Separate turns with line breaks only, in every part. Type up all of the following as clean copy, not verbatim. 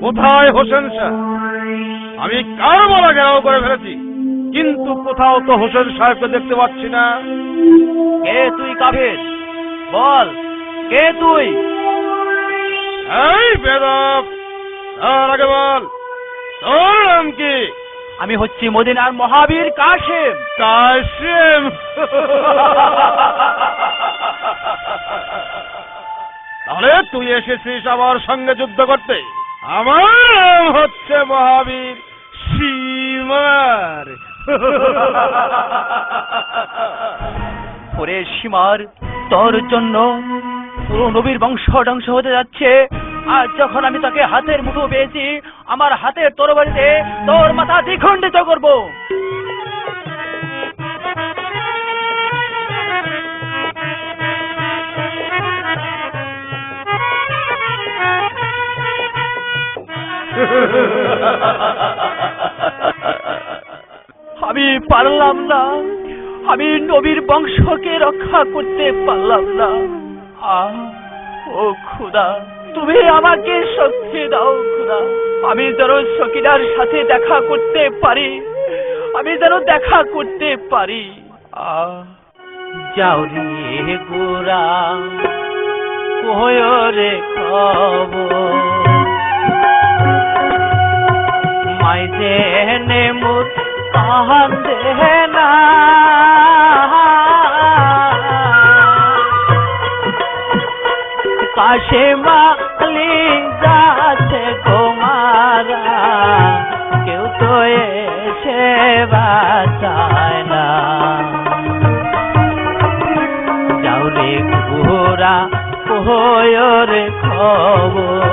কোথায় হোসেন শাহ? আমি কার বলা ঘেরাও করে ফেলেছি, কিন্তু কোথাও তো হোসেন সাহেবকে দেখতে পাচ্ছি না।
কে তুই কাফের? বল, কে তুই?
এই বেদব, তার আগে বল তোর নাম কি?
আমি হচ্ছি মদিনার মহাবীর কাশেম।
কাশেম? তাহলে তুই এসেছিস আমার সঙ্গে যুদ্ধ করতে? আমার নাম হচ্ছে মহাবীর সীমার।
ওরে সীমার, তোর জন্য পুরো নবীর বংশ ধ্বংস হতে যাচ্ছে। আর যখন আমি তাকে হাতের মুঠো পেয়েছি, আমার হাতের তরবারিতে তোর মাথা দ্বিখণ্ডিত করব। আমি পারলাম না, আমি নবীর বংশকে রক্ষা করতে পারলাম না। ও খুদা, তুমি আমাকে শক্তি দাও খোদা, আমি যেন সকিনার সাথে দেখা করতে পারি, আমি যেন দেখা করতে পারি। যাও রে গোরা, কোয়রে খবর মাই দেনে মোর কাহান দেনা, কাশেম আলী যাচ্ছে গোমারা, কেউ তো এসে বাঁচায় না। যাও রে গোরা, কোয়রে খবর।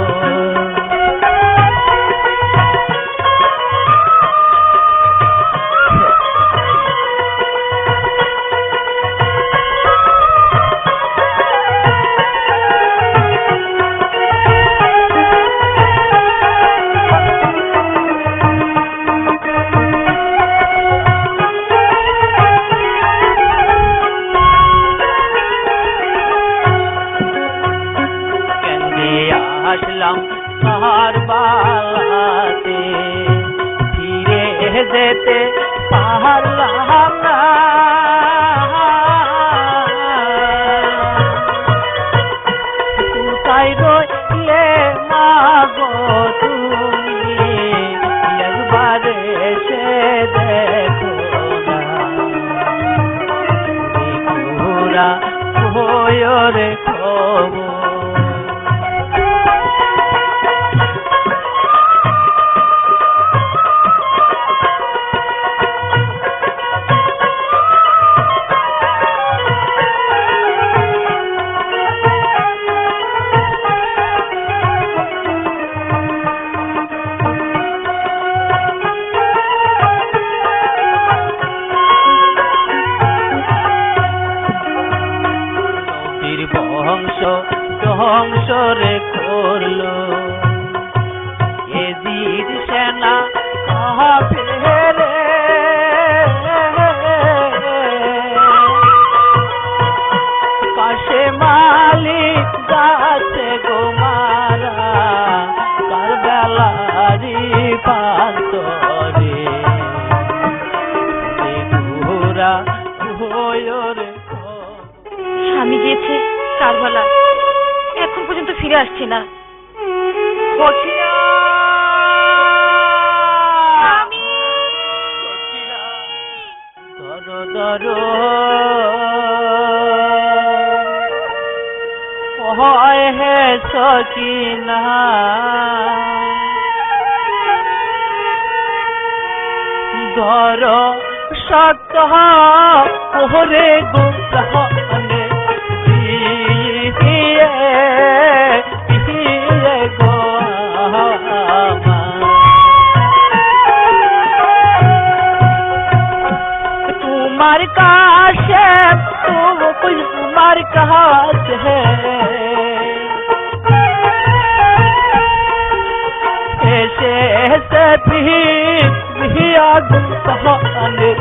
আসলাম কারবালাতে, ফিরে যেতে পারলাম না। কোথায় রইলে মাগো তুমি, একবার এসে দেখো না। পুরা হয়ে খবর। বংশ ধ্বংস রে করলো এজিদ সেনা কাফেরে, কাশেম আলী যাচ্ছে গোমারা, কারবালারি প্রান্তরে, ঘোরা হয়ে।
স্বামী গিয়েছে কারবালা, এখন পর্যন্ত ফিরে আসছে না।
হে সকিনা, ধর শক্ত ওরে গোসানে, तुम्हार काशेम तुम कुछ तुम्हार काश है, ऐसे ऐसे भी आगुन सहाने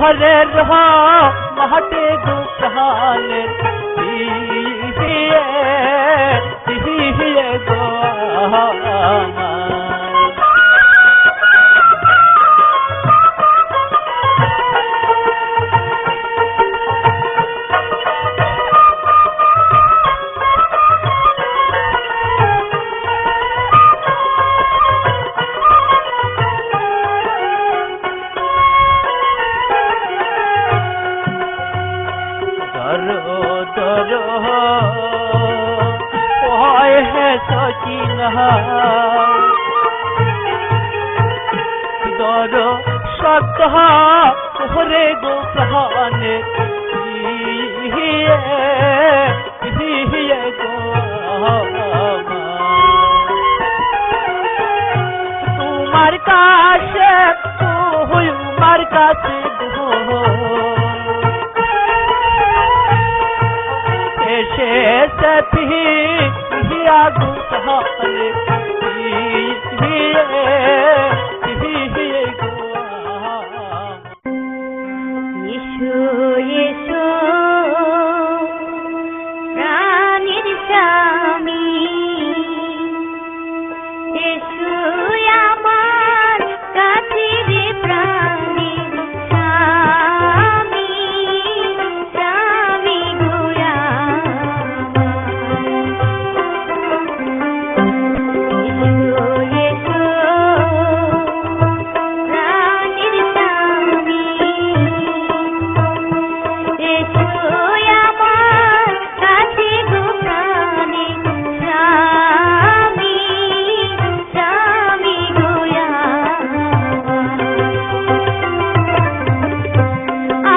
ঘরের মাঠে গো প্রাণের পিয়ে গো আমার। দর সত্তা ওরে গো প্রাণে পিয়ে গো আমার। তোমার কাছে তোমার কাছে গো এসে পিয়া গো প্রাণে
এসো এসো প্রাণের স্বামী, এসো আমার কাছে রে প্রাণের স্বামী, স্বামী গো আমার। এসো প্রাণের স্বামী, এসো আমার কাছে গো প্রাণের স্বামী, স্বামী গো আমার।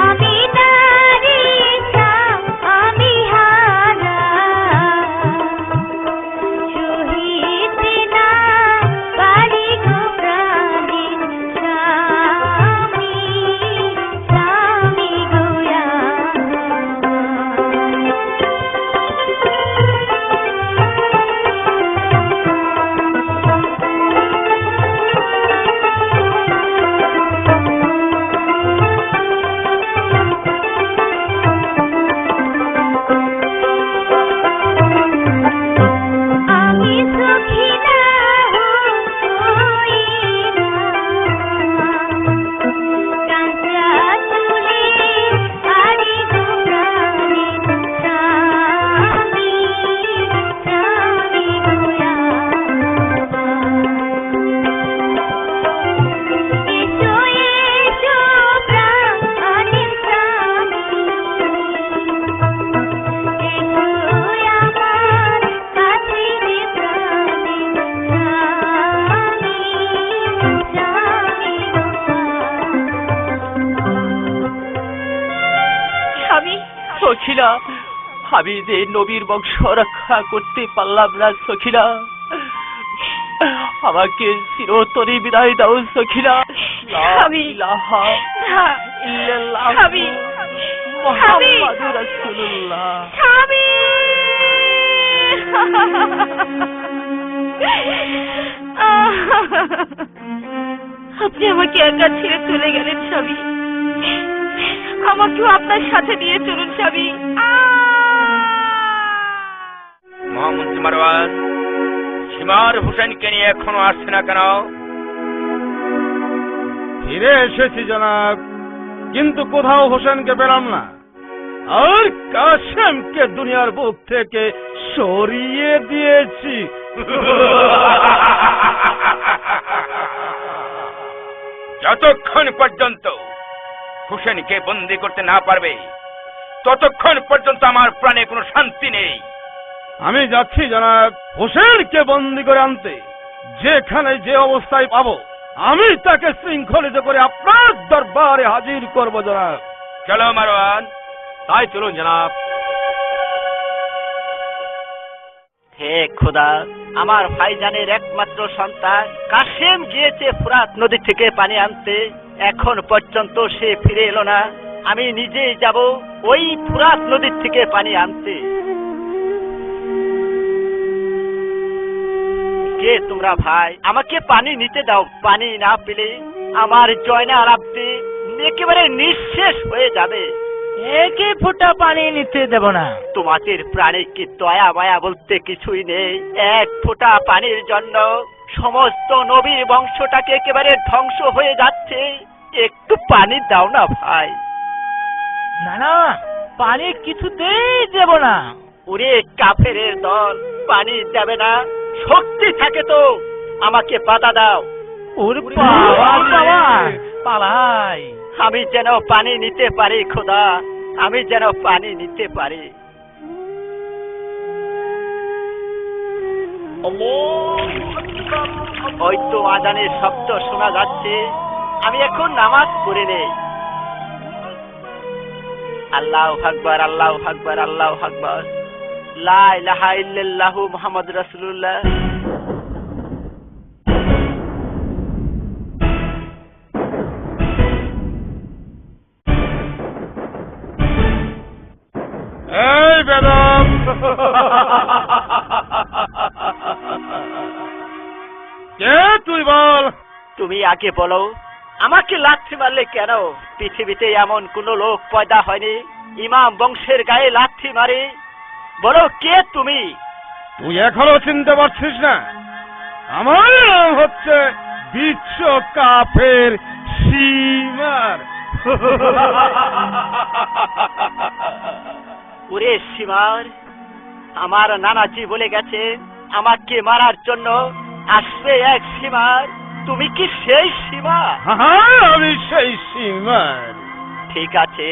আমি নারী আমি হারা, সহিতে না পারি গো প্রাণের স্বামী, স্বামী গো আমি সুখী না হইরা, কাঁচা চুলে আরি গো প্রাণের স্বামী, স্বামী গো এসো এসো প্রাণের স্বামী, এসো আমার কাছে রে প্রাণের স্বামী, স্বামী গো
স্বামী সখিনা, আমি যে নবীর বংশ রক্ষা করতে পারলাম না সখিনা, আমাকে চিরতরে বিদায় দাও সখিনা।
স্বামী, স্বামী,
মুহাম্মাদুর রাসূলুল্লাহ।
স্বামী, আপনি আমাকে একা ছেড়ে চলে গেলেন স্বামী, আমাকেও আপনার সাথে নিয়ে চলুন স্বামী।
মহামন্ত্রী মারওয়ান সীমার হোসেনকে নিয়ে এখনো আসছে না কেন? ফিরে এসেছি জনাব, কিন্তু কোথাও হোসেনকে পেলাম না। আর কাশেমকে দুনিয়ার বুক থেকে সরিয়ে দিয়েছি। যতক্ষণ পর্যন্ত হোসেনকে বন্দী করতে না পারবে ততক্ষণ পর্যন্ত আমার প্রাণে কোনো শান্তি নেই। আমি যাচ্ছি জনাব হোসেনকে বন্দী করে আনতে। যেখানে যে অবস্থায় পাবো আমি তাকে শৃঙ্খলিত করে আপনার দরবারে হাজির করব জনাব। চলো মারওয়ান, তাই চলুন জনাব।
হে খোদা, আমার ভাইজানের একমাত্র সন্তান কাশেম গিয়েছে ফুরাত নদী থেকে পানি আনতে, এখন পর্যন্ত সে ফিরে এলো না। আমি নিজেই যাব ওই ফুরাত নদীর থেকে পানি আনতে। কে তোমরা ভাই? আমাকে পানি নিতে দাও। পানি না পেলে আমার জয়না আরাব্দে একেবারে নিঃশেষ হয়ে যাবে।
একে ফোঁটা পানি নিতে দেব না।
তোমাদের প্রাণে কি দয়া মায়া বলতে কিছুই নেই? এক ফোঁটা পানির জন্য সমস্ত নবীর বংশটাকে একেবারে ধ্বংস হয়ে যাচ্ছে। একটু পানি দাও না ভাই।
না না, পানি কিছুতেই দেব না।
ওরে কাফেরের দল, পানি দেবে না? শক্তি থাকে তো আমাকে বাধা দাও।
ওর বাবা বাবা, পালাই।
আমি যেন পানি নিতে পারি খোদা, আমি যেন পানি নিতে পারি। ওই তো আজানের শব্দ শোনা যাচ্ছে। আমি এখন নামাজ পড়ে নেই। আল্লাহু আকবার, আল্লাহু আকবার, আল্লাহু আকবার, লা ইলাহা ইল্লাল্লাহু মুহাম্মাদুর রাসূলুল্লাহ।
এই বেদম, কে তুই বল?
তুমি আগে বলো, আমাকে লাথি মারলে কেন? পৃথিবীতে এমন কোন লোক পয়দা হয়নি ইমাম বংশের গায়ে লাথি মারে। বলো কে তুমি?
তুই এখনো চিনতে পারছিস না? আমার নাম হচ্ছে বিশ্ব কাফের সীমার।
ওরে সীমার, আমার নানাজি বলে গেছে আমাকে মারার জন্য আসবে এক সীমার। তুমি কি সেই সীমা?
হ্যাঁ, আমি সেই সীমার।
ঠিক আছে,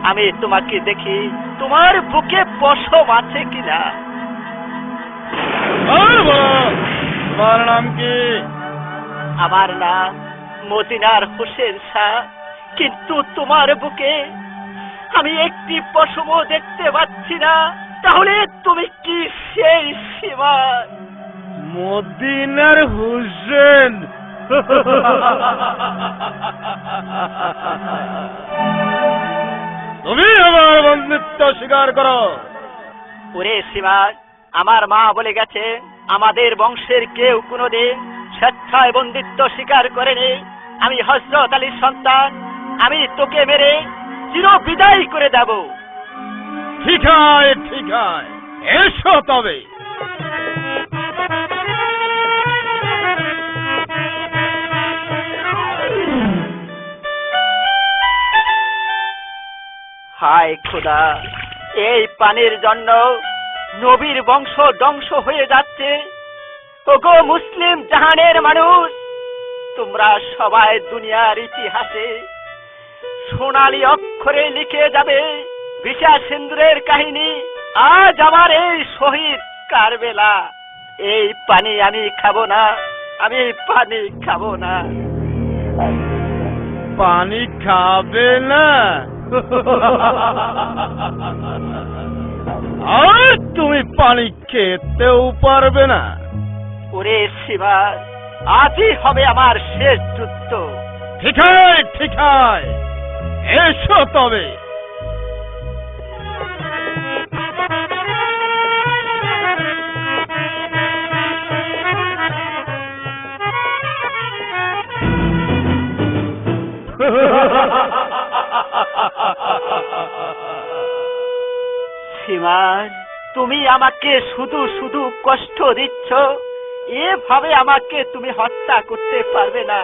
আমি তোমাকে দেখি তোমার বুকে পশম আছে কিনা।
তোমার নাম কি?
আমার নাম মদিনার হোসেন শাহ, কিন্তু তোমার বুকে আমি একটি পশমও দেখতে পাচ্ছি না। তাহলে তুমি কি সেই সীমা?
মদিনার হোসেন? তুমি আমার বন্ধুত্ব স্বীকার করো।
ওরে সীমার, আমার মা বলে গেছে আমাদের বংশের কেউ কোনোদিন স্বেচ্ছায় বন্দিত্ব স্বীকার করেনি। আমি হযরত আলীর সন্তান, আমি তোকে মেরে চির বিদায় করে দেব।
ঠিক আছে, ঠিক আছে, এসো তবে।
হায় খোদা, এই পানির জন্য নবীর বংশ ধ্বংস হয়ে যাচ্ছে। ওগো মুসলিম জাহানের মানুষ, তোমরা সবাই দুনিয়ার ইতিহাসে সোনালী অক্ষরে লিখে যাবে বিষা সিন্দুরের কাহিনী। আজ আমার এই শহীদ কারবেলা। এই পানি আমি খাবো না, আমি পানি খাবো না।
পানি খাবে না? আর তুমি পানি খেতেও পারবে না?
ওরে শিবা, আজই হবে আমার শেষ যুদ্ধ।
ঠিক আছে, ঠিক আছে, এসো তবে।
সীমান, তুমি আমাকে শুধু শুধু কষ্ট দিচ্ছ। এভাবে আমাকে তুমি হত্যা করতে পারবে না।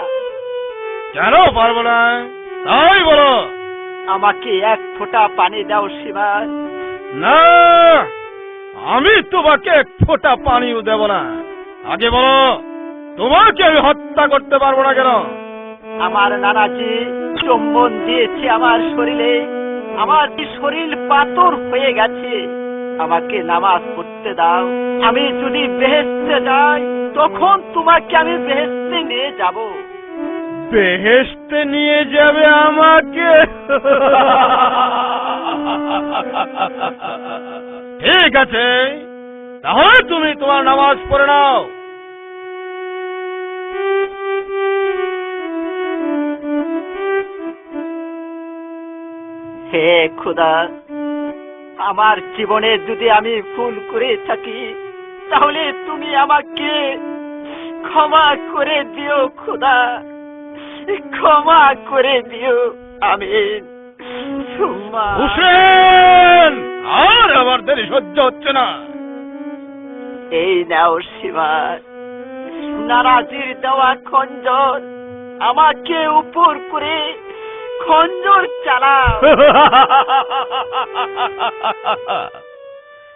কেন পারবো না? তাই বলো।
আমাকে এক ফোঁটা পানি দাও সীমান।
না, আমি তোমাকে এক ফোঁটা পানিও দেব না। আগে বলো, তোমাকে আমি হত্যা করতে পারবো না কেন?
আমার নানাজি চুম্বন দিয়েছে আমার শরীরে। আমার শরীর পাথর হয়ে গেছে। আমাকে নামাজ পড়তে দাও। আমি যদি বেহেশতে যাই, তখন তোমাকে আমি বেহেশতে নিয়ে যাব।
বেহেশতে নিয়ে যাবে আমাকে? ঠিক আছে, তাহলে তুমি তোমার নামাজ পড়ে নাও।
হে খোদা, আমার জীবনে যদি আমি ভুল করে থাকি, তাহলে তুমি আমাকে ক্ষমা করে দিও খোদা, ক্ষমা করে দিও। আমিন সুম্মা
হোসেন, আর আমার দেরি সহ্য হচ্ছে না।
এই নাও সীমার নারাজির দেওয়া খঞ্জর, আমাকে উপর করে খঞ্জর চালাও।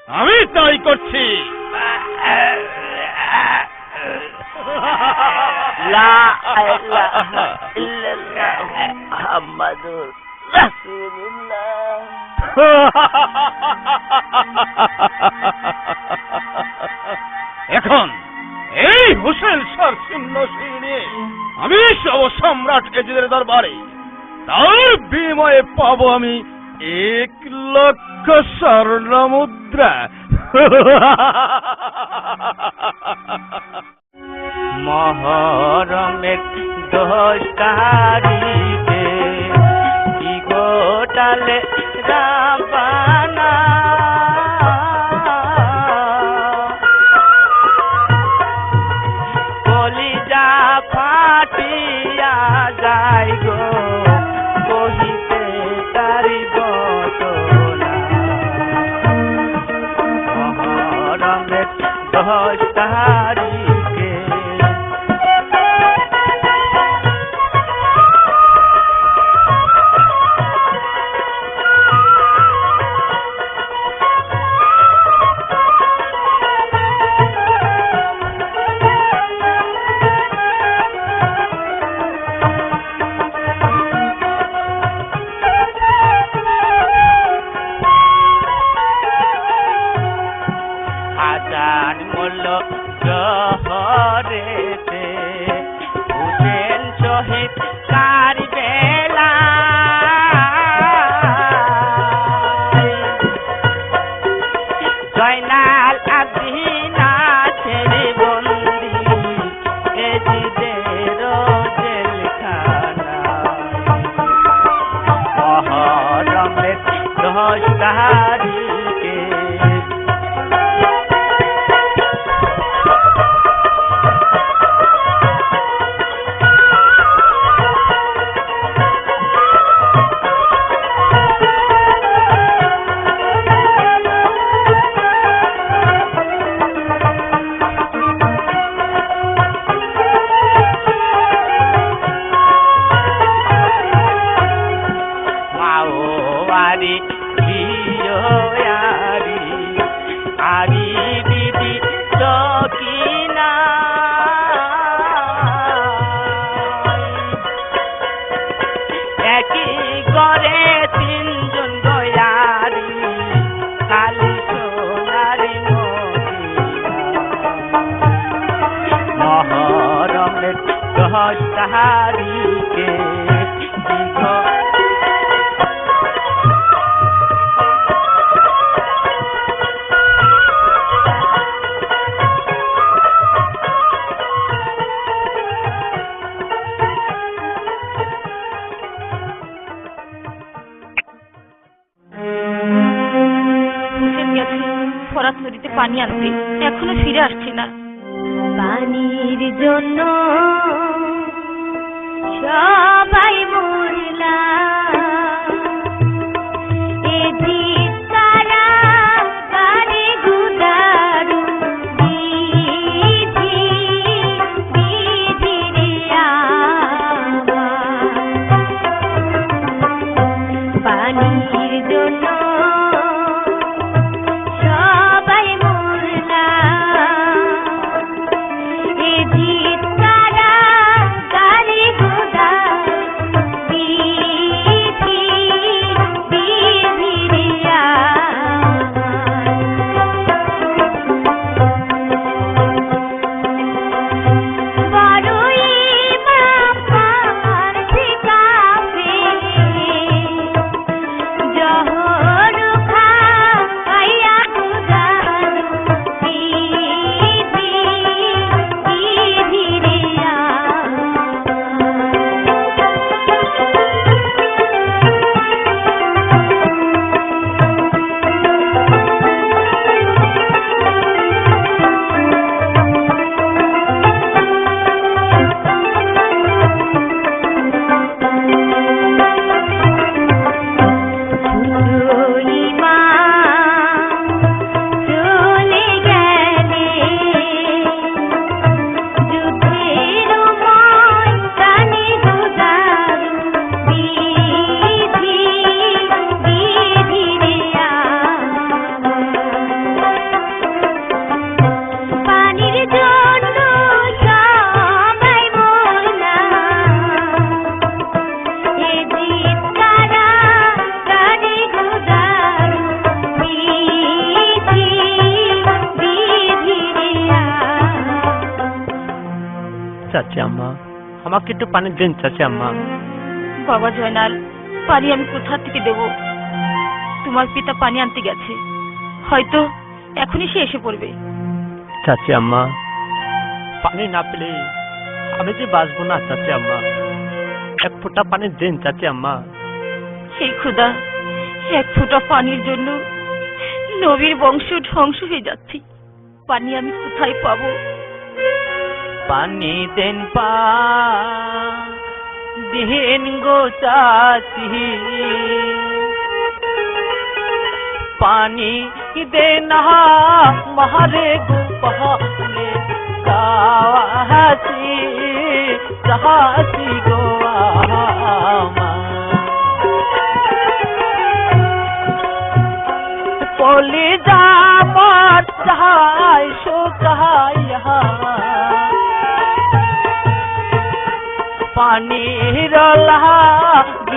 আমি তাই করছি।
লা ইলাহা ইল্লাল্লাহ মুহাম্মাদুর রাসূলুল্লাহ।
এখন এই হোসেন সর শূন্য নিয়ে আমি সব সম্রাট এজিদের দরবারে, তার বিনিময়ে পাবো আমি 1,00,000 স্বর্ণ মুদ্রা।
মহরমের 10 তারিখে কি ঘটালে রাবানা, কলিজা ফাটিয়া যায় গো, কহিতে তারিব না। মহরমের 10 তারিখে হাসান মোল্ল জহরেতে হুসেন শহীদ কারবেলা, জয়নাল আবদিন আছেন বন্দি এজিদের জেলখানা। মহরমের 10 তারিখে মাওয়ারি প্রিয়ারি আরি বিবি সকিনা, একই করে 3 জন গয়ারি, কালি সোনারি মদিনা। মহরমের 10 তারিখে
হোসেন গেছে ফরাত নদীতে পানি আনতে, এখনো ফিরে আসছে না। পানির জন্য সবাই মরলাম, এজিদ তারা গানে গুদারু বিধি বিধি রে আমার। পানির জন্য সবাই মরলাম, এজিদ তারা গানে গুদারু বিধি
চাচি আম্মা, আমাকে একটু পানি দেন চাচি আম্মা।
বাবা জয়নাল, পানি আমি কোথা থেকে দেব? তোমার পিতা পানি আনতে গেছে, হয়তো এখনই সে এসে পড়বে।
চাচি আম্মা, পানি না পেলে আমি যে বাঁচবো না চাচি আম্মা, এক ফোঁটা পানি দেন চাচি আম্মা।
সেই খুদা, এক ফোঁটা পানির জন্য নবীর বংশ ধ্বংস হয়ে যাচ্ছে। পানি আমি কোথায় পাবো?
পানি দেন দিন গো চাচি, পানি দেন মহারে গো পাহাড়ে চাচি চাচি গো পলি যাবার চাই শুকাইয়া পানির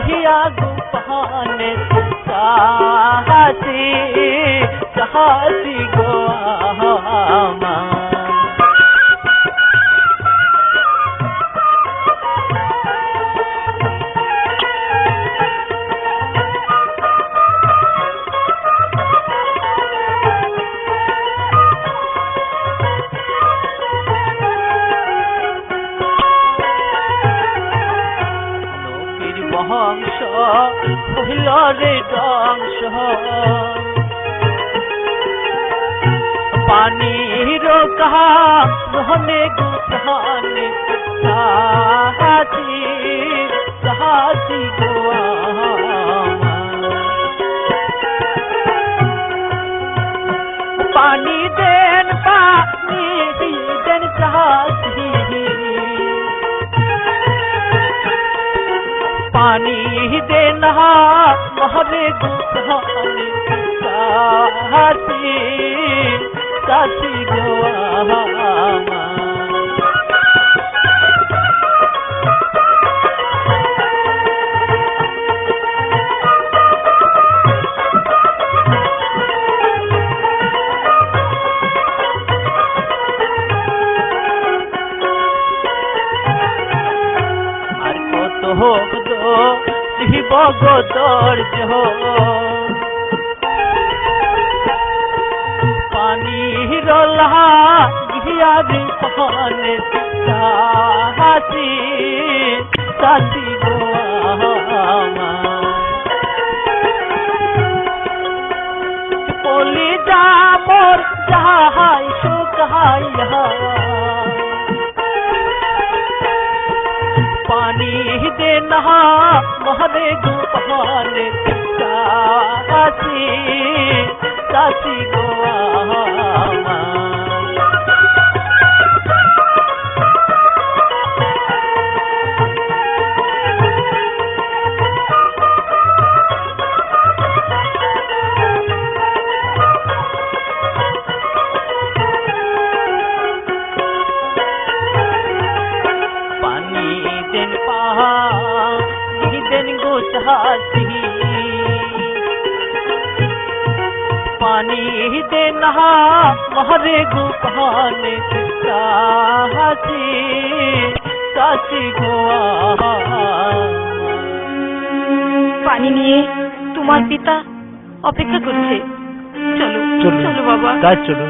গিয়া গুপানে চাচি চাচি গো বংশ হইল রে ধ্বংস, পানির কাহা রহনে গুহানে চাচি চাচি গো পানি দেন চাচি, পানি দেন মহরে গুহানে চাচি চাচি গো আর কত হোক শিব গো দর্জ পানির গিয়া বিপনে চাচি চাচি গো পলি যাবর যাহাই শুকাইয়া পানি দেন মহরে গুহানে চাচি চাচি গো পানি দেন দেন গো চাচি, পানি দেন মহরে গুহানে চাচি চাচি গো
পানি নিয়ে তোমার পিতা অপেক্ষা করছে। চলো
চলো
চলো বাবা।
তাই চলো।